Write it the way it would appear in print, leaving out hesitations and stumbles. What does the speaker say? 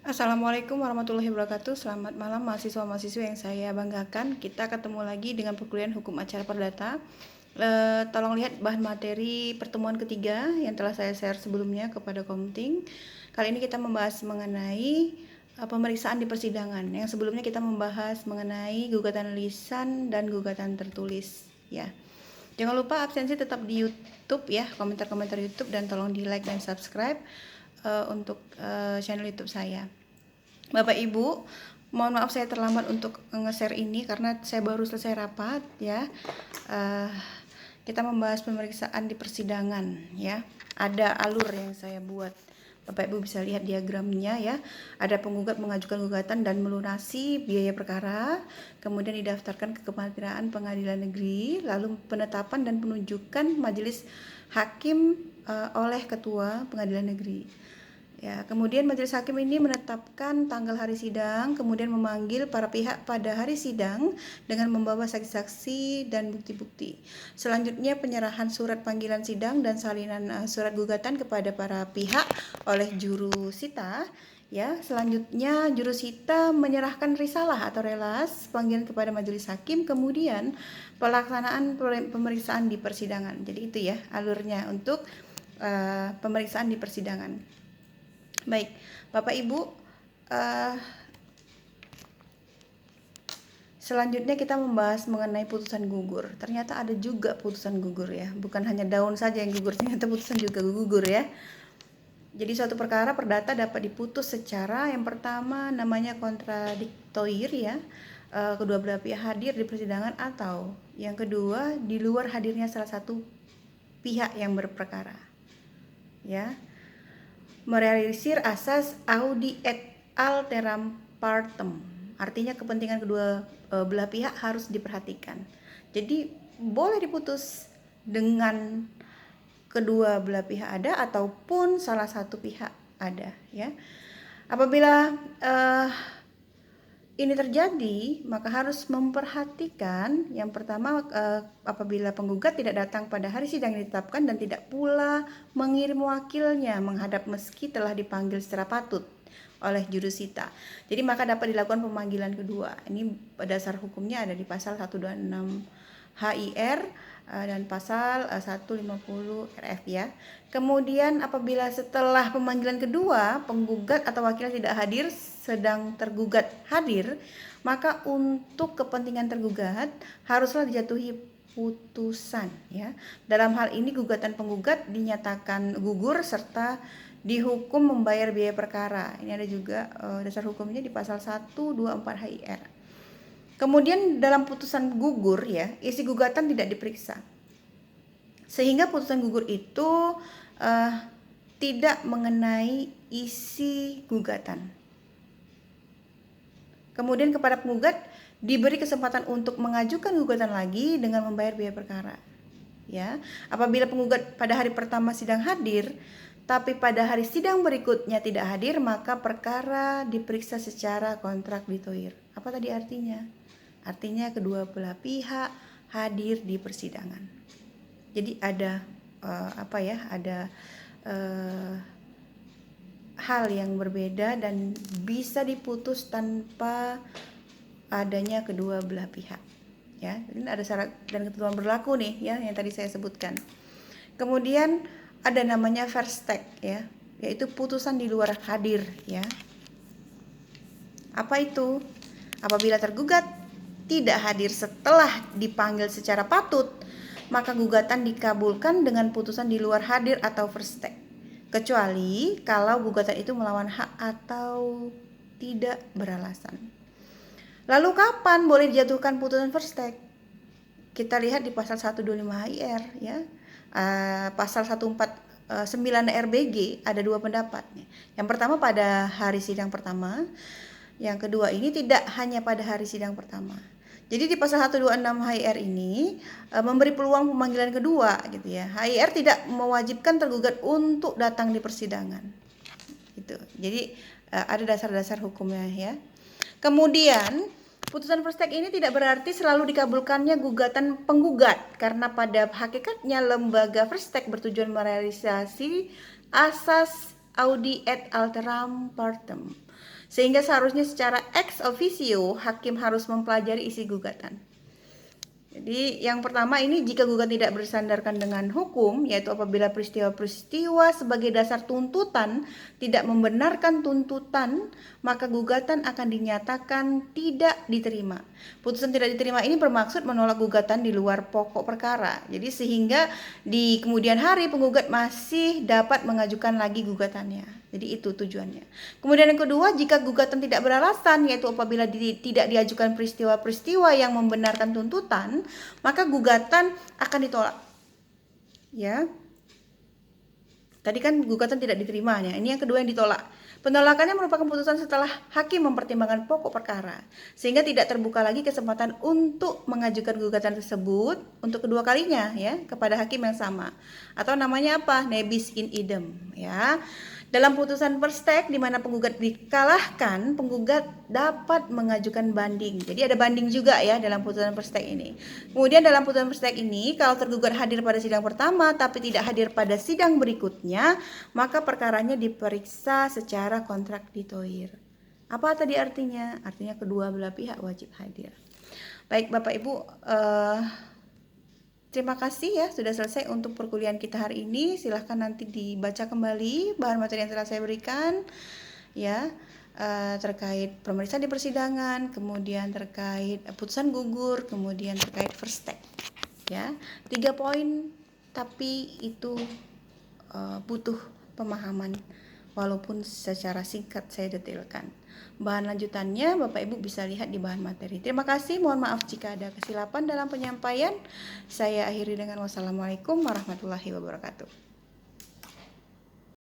Assalamualaikum warahmatullahi wabarakatuh. Selamat malam mahasiswa-mahasiswa yang saya banggakan. Kita ketemu lagi dengan perkuliahan Hukum Acara Perdata. Tolong lihat bahan materi pertemuan ketiga yang telah saya share sebelumnya kepada Komting. Kali ini kita membahas mengenai pemeriksaan di persidangan. Yang sebelumnya kita membahas mengenai gugatan lisan dan gugatan tertulis. Ya, jangan lupa absensi tetap di YouTube ya, komentar-komentar YouTube, dan tolong di like dan subscribe untuk channel YouTube saya. Bapak Ibu, mohon maaf saya terlambat untuk nge-share ini karena saya baru selesai rapat ya. Kita membahas pemeriksaan di persidangan ya. Ada alur yang saya buat. Bapak Ibu bisa lihat diagramnya ya. Ada penggugat mengajukan gugatan dan melunasi biaya perkara, kemudian didaftarkan ke Kepanitiaan Pengadilan Negeri, lalu penetapan dan penunjukan majelis hakim oleh Ketua Pengadilan Negeri. Ya, kemudian majelis hakim ini menetapkan tanggal hari sidang, kemudian memanggil para pihak pada hari sidang dengan membawa saksi-saksi dan bukti-bukti. Selanjutnya penyerahan surat panggilan sidang dan salinan surat gugatan kepada para pihak oleh jurusita. Ya, selanjutnya jurusita menyerahkan risalah atau relas panggilan kepada majelis hakim, kemudian pelaksanaan pemeriksaan di persidangan. Jadi itu ya alurnya untuk pemeriksaan di persidangan. Baik, Bapak Ibu, selanjutnya kita membahas mengenai putusan gugur. Ternyata ada juga putusan gugur ya, bukan hanya daun saja yang gugur, ternyata putusan juga gugur ya. Jadi suatu perkara perdata dapat diputus secara yang pertama namanya kontradiktoir ya, kedua belah pihak hadir di persidangan, atau yang kedua di luar hadirnya salah satu pihak yang berperkara ya. Merealisir asas audi et alteram partem, artinya kepentingan kedua belah pihak harus diperhatikan. Jadi boleh diputus dengan kedua belah pihak ada ataupun salah satu pihak ada ya. Apabila ini terjadi, maka harus memperhatikan yang pertama, apabila penggugat tidak datang pada hari sidang yang ditetapkan dan tidak pula mengirim wakilnya menghadap meski telah dipanggil secara patut oleh jurusita. Jadi maka dapat dilakukan pemanggilan kedua. Ini dasar hukumnya ada di pasal 126 HIR dan pasal 150 RF ya. Kemudian apabila setelah pemanggilan kedua penggugat atau wakilnya tidak hadir sedang tergugat hadir, maka untuk kepentingan tergugat haruslah dijatuhi putusan ya. Dalam hal ini gugatan penggugat dinyatakan gugur serta dihukum membayar biaya perkara. Ini ada juga dasar hukumnya di pasal 124 HIR. Kemudian dalam putusan gugur ya, isi gugatan tidak diperiksa. Sehingga putusan gugur itu tidak mengenai isi gugatan. Kemudian kepada penggugat diberi kesempatan untuk mengajukan gugatan lagi dengan membayar biaya perkara. Ya, apabila penggugat pada hari pertama sidang hadir, tapi pada hari sidang berikutnya tidak hadir, maka perkara diperiksa secara kontradiktoir. Apa tadi artinya? Artinya kedua belah pihak hadir di persidangan. Jadi ada ada hal yang berbeda dan bisa diputus tanpa adanya kedua belah pihak ya. Ini ada syarat dan ketentuan berlaku nih ya yang tadi saya sebutkan. Kemudian ada namanya verstek ya, yaitu putusan di luar hadir ya. Apa itu? Apabila tergugat tidak hadir setelah dipanggil secara patut, maka gugatan dikabulkan dengan putusan di luar hadir atau verstek, kecuali kalau gugatan itu melawan hak atau tidak beralasan. Lalu kapan boleh dijatuhkan putusan verstek? Kita lihat di pasal 125 HIR ya. Pasal 149 RBG ada dua pendapat. Yang pertama pada hari sidang pertama, yang kedua ini tidak hanya pada hari sidang pertama. Jadi di pasal 126 HIR ini memberi peluang pemanggilan kedua gitu ya. HIR tidak mewajibkan tergugat untuk datang di persidangan. Gitu. Jadi ada dasar-dasar hukumnya ya. Kemudian putusan verstek ini tidak berarti selalu dikabulkannya gugatan penggugat, karena pada hakikatnya lembaga verstek bertujuan merealisasi asas audi et alteram partem. Sehingga seharusnya secara ex officio hakim harus mempelajari isi gugatan. Jadi yang pertama ini jika gugatan tidak bersandarkan dengan hukum, yaitu apabila peristiwa-peristiwa sebagai dasar tuntutan tidak membenarkan tuntutan, maka gugatan akan dinyatakan tidak diterima. Putusan tidak diterima ini bermaksud menolak gugatan di luar pokok perkara. Jadi sehingga di kemudian hari penggugat masih dapat mengajukan lagi gugatannya. Jadi itu tujuannya. Kemudian yang kedua, jika gugatan tidak beralasan, yaitu apabila tidak diajukan peristiwa-peristiwa yang membenarkan tuntutan, maka gugatan akan ditolak. Ya. Tadi kan gugatan tidak diterimanya. Ini yang kedua yang ditolak. Penolakannya merupakan putusan setelah hakim mempertimbangkan pokok perkara, sehingga tidak terbuka lagi kesempatan untuk mengajukan gugatan tersebut untuk kedua kalinya ya kepada hakim yang sama. Atau namanya apa? Nebis in idem ya. Dalam putusan perstek di mana penggugat dikalahkan, penggugat dapat mengajukan banding. Jadi ada banding juga ya dalam putusan perstek ini. Kemudian dalam putusan perstek ini, kalau tergugat hadir pada sidang pertama tapi tidak hadir pada sidang berikutnya, maka perkaranya diperiksa secara kontradiktoir. Apa tadi artinya? Artinya kedua belah pihak wajib hadir. Baik Bapak Ibu, terima kasih ya sudah selesai untuk perkuliahan kita hari ini. Silahkan nanti dibaca kembali bahan materi yang telah saya berikan ya, terkait pemeriksaan di persidangan, kemudian terkait putusan gugur, kemudian terkait first step ya. 3 poin tapi itu butuh pemahaman walaupun secara singkat saya detailkan. Bahan lanjutannya Bapak Ibu bisa lihat di bahan materi. Terima kasih, mohon maaf jika ada kesilapan dalam penyampaian. Saya akhiri dengan wassalamualaikum warahmatullahi wabarakatuh.